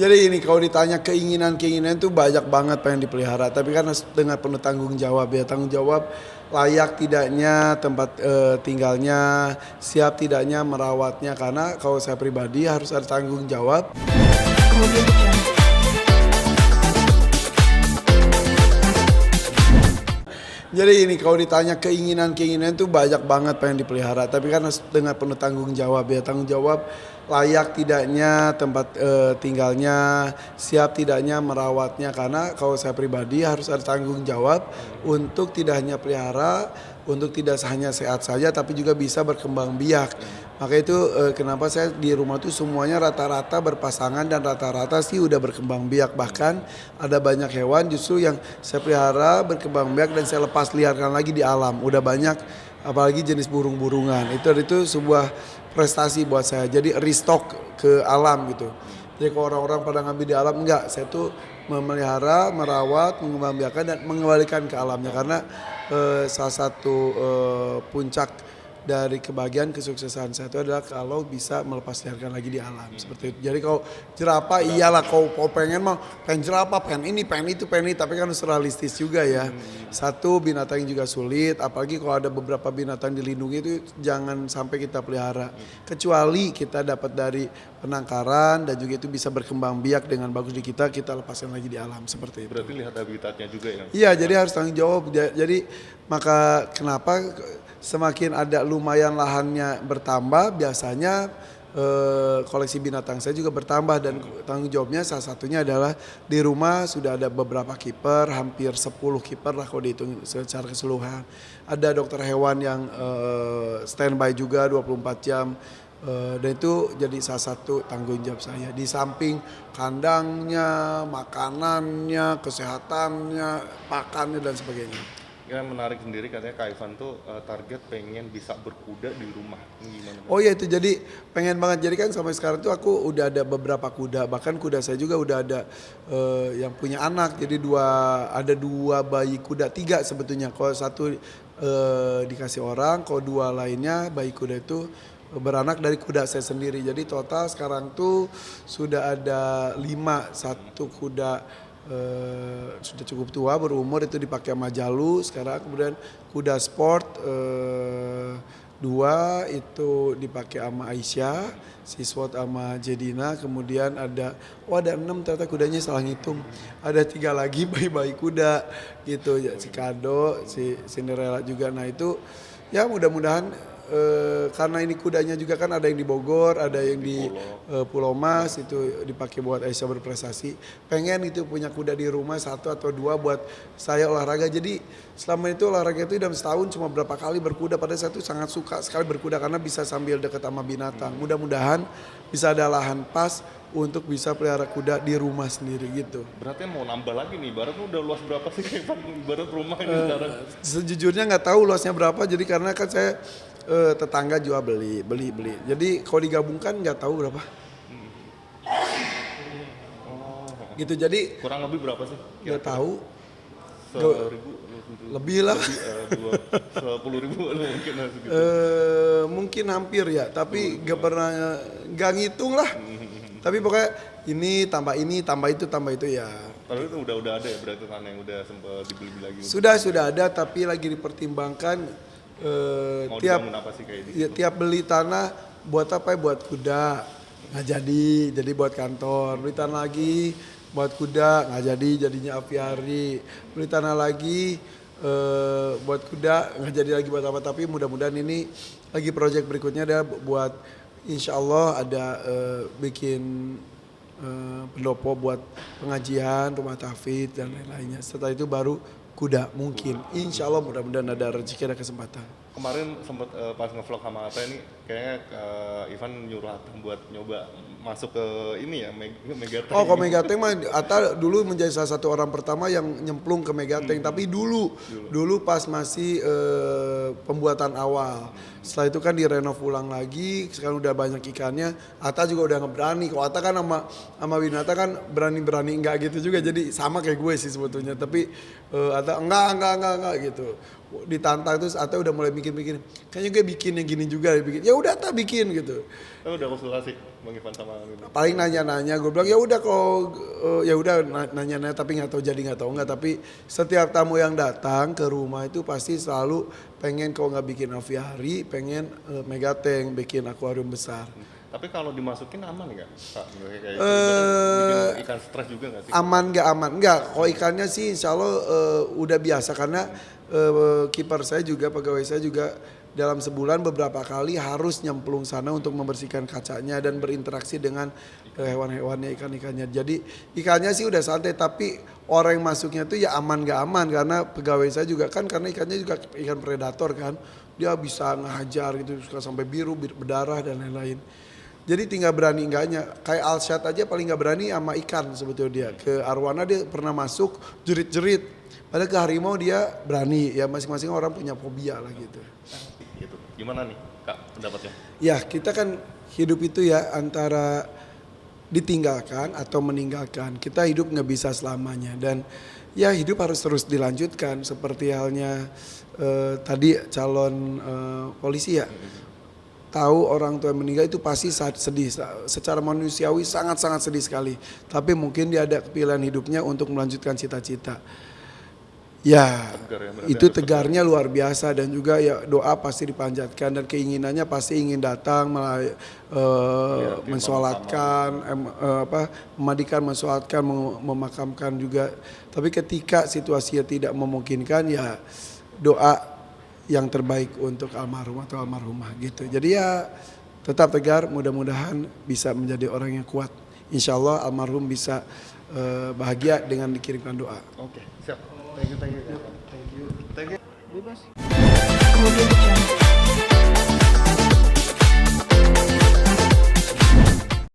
Jadi ini kalau ditanya keinginan itu banyak banget pengen dipelihara, tapi kan harus dengan penuh tanggung jawab ya. Tanggung jawab layak tidaknya tempat tinggalnya, siap tidaknya merawatnya, karena kalau saya pribadi harus ada tanggung jawab. Jadi ini kalau ditanya keinginan itu banyak banget pengen dipelihara, tapi kan harus dengan penuh tanggung jawab ya. Tanggung jawab layak tidaknya tempat tinggalnya, siap tidaknya merawatnya, karena kalau saya pribadi harus ada tanggung jawab untuk tidak hanya pelihara, untuk tidak hanya sehat saja tapi juga bisa berkembang biak. Maka itu kenapa saya di rumah tuh semuanya rata-rata berpasangan dan rata-rata sih udah berkembang biak. Bahkan ada banyak hewan justru yang saya pelihara berkembang biak dan saya lepas liarkan lagi di alam. Udah banyak, apalagi jenis burung-burungan. Itu sebuah prestasi buat saya. Jadi restock ke alam gitu. Jadi kalau orang-orang pada ngambil di alam, enggak. Saya tuh memelihara, merawat, mengembangbiakan dan mengembalikan ke alamnya. Karena salah satu puncak dari kebahagiaan kesuksesan saya itu adalah kalau bisa melepas liarkan lagi di alam seperti itu. Jadi kalau jerapah iyalah, kalau pengen jerapah, pengen ini, pengen itu, tapi kan harus realistis juga ya. Satu, binatang juga sulit, apalagi kalau ada beberapa binatang dilindungi itu jangan sampai kita pelihara. Kecuali kita dapat dari penangkaran dan juga itu bisa berkembang biak dengan bagus di kita lepaskan lagi di alam seperti itu. Berarti lihat habitatnya juga ya? Iya, jadi harus tanggung jawab. Jadi maka kenapa semakin ada lumayan lahannya bertambah, biasanya koleksi binatang saya juga bertambah. Dan tanggung jawabnya salah satunya adalah di rumah sudah ada beberapa kiper, hampir 10 kiper lah kalau dihitung secara keseluruhan. Ada dokter hewan yang standby juga 24 jam. Dan itu jadi salah satu tanggung jawab saya. Di samping kandangnya, makanannya, kesehatannya, pakannya dan sebagainya. Ya menarik sendiri, katanya Kak Ivan tuh target pengen bisa berkuda di rumah. Ini gimana? Oh iya, itu jadi pengen banget. Jadi kan sampai sekarang tuh aku udah ada beberapa kuda. Bahkan kuda saya juga udah ada yang punya anak. Jadi ada dua bayi kuda, 3 sebetulnya. Kalau satu dikasih orang, kalau 2 lainnya bayi kuda itu beranak dari kuda saya sendiri. Jadi total sekarang tuh sudah ada 5. Satu kuda sudah cukup tua, berumur, itu dipakai sama Jalu sekarang. Kemudian kuda sport 2 itu dipakai sama Aisyah, si Swat sama Jedina. Kemudian ada 6 ternyata kudanya, salah ngitung. Ada 3 lagi bayi-bayi kuda gitu, si Kado, si Cinderella juga. Nah itu ya mudah-mudahan karena ini kudanya juga kan ada yang di Bogor, ada yang di Pulau Mas, itu dipakai buat Aisyah berprestasi. Pengen itu punya kuda di rumah 1 atau 2 buat saya olahraga. Jadi selama itu olahraga itu dalam setahun cuma berapa kali berkuda. Padahal saya tuh sangat suka sekali berkuda karena bisa sambil dekat sama binatang. Mudah-mudahan bisa ada lahan pas untuk bisa pelihara kuda di rumah sendiri gitu. Berarti mau nambah lagi nih, ibarat udah luas berapa sih ibarat rumah ini sekarang? Sejujurnya nggak tahu luasnya berapa, jadi karena kan saya tetangga jual beli. Jadi kalau digabungkan nggak tahu berapa. Gitu, jadi Kurang lebih berapa sih? nggak tahu. 1.000? Lebih lah. 10.000 mungkin segitu. Mungkin hampir ya, tapi nggak ngitung lah. Tapi pokoknya ini tambah itu ya. Tapi itu udah ada ya berarti tanah yang udah sempat dibeli lagi? Sudah ada, tapi lagi dipertimbangkan. Mau dibangun apa sih kayak gitu? Tiap beli tanah buat apa ya? Buat kuda nggak jadi buat kantor. Beli tanah lagi buat kuda nggak jadinya apiari. Beli tanah lagi buat kuda nggak jadi lagi buat apa. Tapi mudah-mudahan ini lagi proyek berikutnya adalah buat, insya Allah ada bikin pendopo buat pengajian, rumah tahfidz dan lain-lainnya. Setelah itu baru kuda mungkin. Insya Allah mudah-mudahan ada rezeki, ada kesempatan. Kemarin sempat pas ngevlog sama Atta ini kayaknya Ivan nyuruh Atta buat nyoba masuk ke ini ya, Megatech. Oh, ke Megatech mah Atta dulu menjadi salah satu orang pertama yang nyemplung ke Megatech. Tapi dulu pas masih pembuatan awal. Setelah itu kan direnov ulang lagi, sekarang udah banyak ikannya. Atta juga udah ngeberani. Kalau Atta kan sama Winata kan berani-berani enggak gitu juga. Jadi sama kayak gue sih sebetulnya. Tapi Atta enggak gitu. ditantang terus atau udah mulai bikin kayaknya gue bikin yang gini juga bikin ya udah tak bikin gitu. Udah konsultasi Bang Ivan sama ini. Paling nanya-nanya gue bilang ya udah kalau ya udah nanya-nanya tapi nggak tahu jadi nggak tahu nggak, tapi setiap tamu yang datang ke rumah itu pasti selalu pengen kalau nggak bikin aviari pengen megatank bikin akuarium besar. Tapi kalau dimasukin aman nggak Kak? Kayak bikin ikan stres juga nggak sih? Aman nggak kalau ikannya sih insya Allah udah biasa karena kiper saya juga pegawai saya juga dalam sebulan beberapa kali harus nyemplung sana untuk membersihkan kacanya dan berinteraksi dengan hewan-hewannya, ikan-ikannya. Jadi ikannya sih udah santai, tapi orang yang masuknya tuh ya aman gak aman karena pegawai saya juga kan karena ikannya juga ikan predator kan, dia bisa ngehajar gitu suka sampai biru, berdarah dan lain-lain. Jadi tinggal berani enggaknya. Kayak Alshad aja paling gak berani sama ikan sebetulnya dia. Ke arwana dia pernah masuk jerit-jerit. Padahal ke harimau dia berani. Ya masing-masing orang punya fobia lah gitu. Gitu. Gimana nih Kak pendapatnya? Ya kita kan hidup itu ya antara ditinggalkan atau meninggalkan. Kita hidup nggak bisa selamanya dan ya hidup harus terus dilanjutkan. Seperti halnya tadi calon polisi ya. Tahu orang tua yang meninggal itu pasti sedih, secara manusiawi sangat-sangat sedih sekali. Tapi mungkin dia ada pilihan hidupnya untuk melanjutkan cita-cita. Ya, itu tegarnya luar biasa dan juga ya doa pasti dipanjatkan dan keinginannya pasti ingin datang mensolatkan, memandikan, mensolatkan, memakamkan juga. Tapi ketika situasinya tidak memungkinkan ya doa yang terbaik untuk almarhum atau almarhumah gitu. Jadi ya tetap tegar, mudah-mudahan bisa menjadi orang yang kuat. Insya Allah almarhum bisa bahagia dengan dikirimkan doa. Oke, siap. Thank you. Bebas.